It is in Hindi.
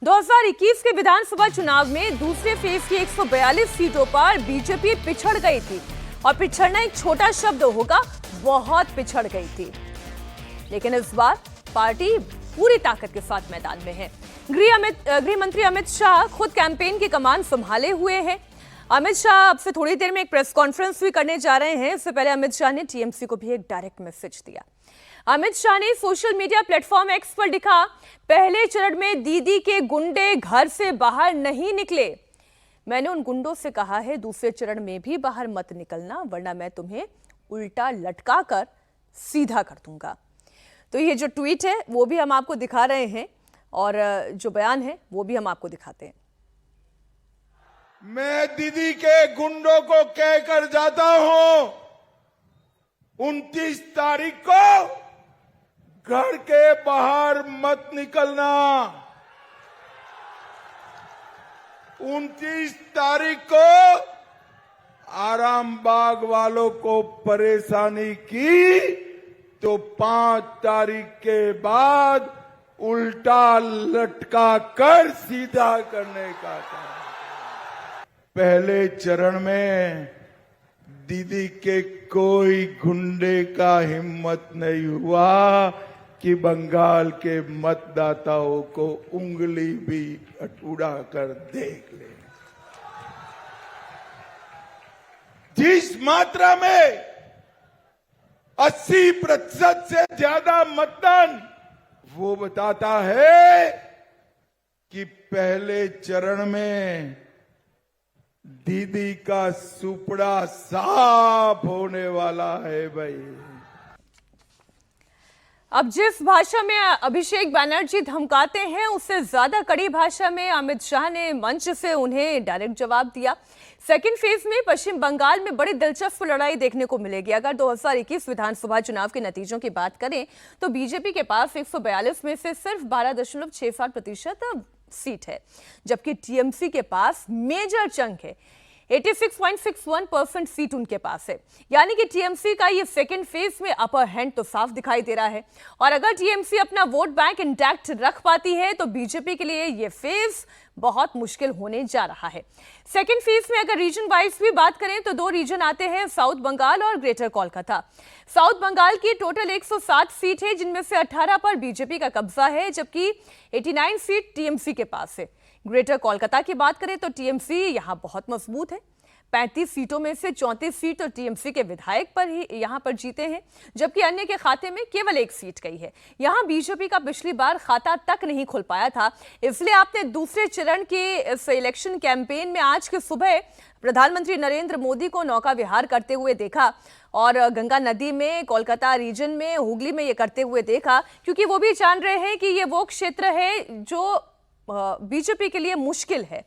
2021 के विधानसभा चुनाव में दूसरे फेज की 142 सीटों पर बीजेपी पिछड़ गई थी और पिछड़ना एक छोटा शब्द होगा, बहुत पिछड़ गई थी। लेकिन इस बार पार्टी पूरी ताकत के साथ मैदान में है। गृह मंत्री अमित शाह खुद कैंपेन की कमान संभाले हुए हैं। अमित शाह अब से थोड़ी देर में एक प्रेस कॉन्फ्रेंस भी करने जा रहे हैं। इससे पहले अमित शाह ने टीएमसी को भी एक डायरेक्ट मैसेज दिया। अमित शाह ने सोशल मीडिया प्लेटफॉर्म एक्स पर लिखा, पहले चरण में दीदी के गुंडे घर से बाहर नहीं निकले। मैंने उन गुंडों से कहा है दूसरे चरण में भी बाहर मत निकलना, वरना मैं तुम्हें उल्टा लटका कर सीधा कर दूंगा। तो ये जो ट्वीट है वो भी हम आपको दिखा रहे हैं और जो बयान है वो भी हम आपको दिखाते हैं। मैं दीदी के गुंडों को कहकर जाता हूं, 29 तारीख को घर के बाहर मत निकलना। 29 तारीख को आराम बाग वालों को परेशानी की तो 5 तारीख के बाद उल्टा लटका कर सीधा करने का काम। पहले चरण में दीदी के कोई गुंडे का हिम्मत नहीं हुआ कि बंगाल के मतदाताओं को उंगली भी उड़ा कर देख ले। जिस मात्रा में 80% से ज्यादा मतदान, वो बताता है कि पहले चरण में दीदी का सुपड़ा साफ होने वाला है भाई। अब जिस भाषा में अभिषेक बनर्जी धमकाते हैं उससे ज्यादा कड़ी भाषा में अमित शाह ने मंच से उन्हें डायरेक्ट जवाब दिया। सेकेंड फेज में पश्चिम बंगाल में बड़ी दिलचस्प लड़ाई देखने को मिलेगी। अगर 2021 विधानसभा चुनाव के नतीजों की बात करें तो बीजेपी के पास 142 में से सिर्फ 12.67% सीट है, जबकि टीएमसी के पास मेजर चंक है, 86.61% सीट उनके पास है। यानी कि टीएमसी का ये सेकेंड फेज में अपर हैंड तो साफ दिखाई दे रहा है। और अगर टीएमसी अपना वोट बैंक इंटैक्ट रख पाती है तो बीजेपी के लिए ये फेज बहुत मुश्किल होने जा रहा है। सेकेंड फेज में अगर रीजन वाइज भी बात करें तो 2 रीजन आते हैं, साउथ बंगाल और ग्रेटर कोलकाता। साउथ बंगाल की टोटल 107 सीट है, जिनमें से 18 पर बीजेपी का कब्जा है, जबकि 89 सीट टीएमसी के पास है। ग्रेटर कोलकाता की बात करें तो टीएमसी यहां बहुत मजबूत है। 35 सीटों में से 34 सीट तो टीएमसी के विधायक पर ही यहां पर जीते हैं, जबकि अन्य के खाते में केवल 1 सीट गई है। यहां बीजेपी का पिछली बार खाता तक नहीं खुल पाया था। इसलिए आपने दूसरे चरण के इस इलेक्शन कैंपेन में आज की सुबह प्रधानमंत्री नरेंद्र मोदी को नौका विहार करते हुए देखा और गंगा नदी में, कोलकाता रीजन में, हुगली में ये करते हुए देखा, क्योंकि वो भी जान रहे हैं कि ये वो क्षेत्र है जो बीजेपी के लिए मुश्किल है।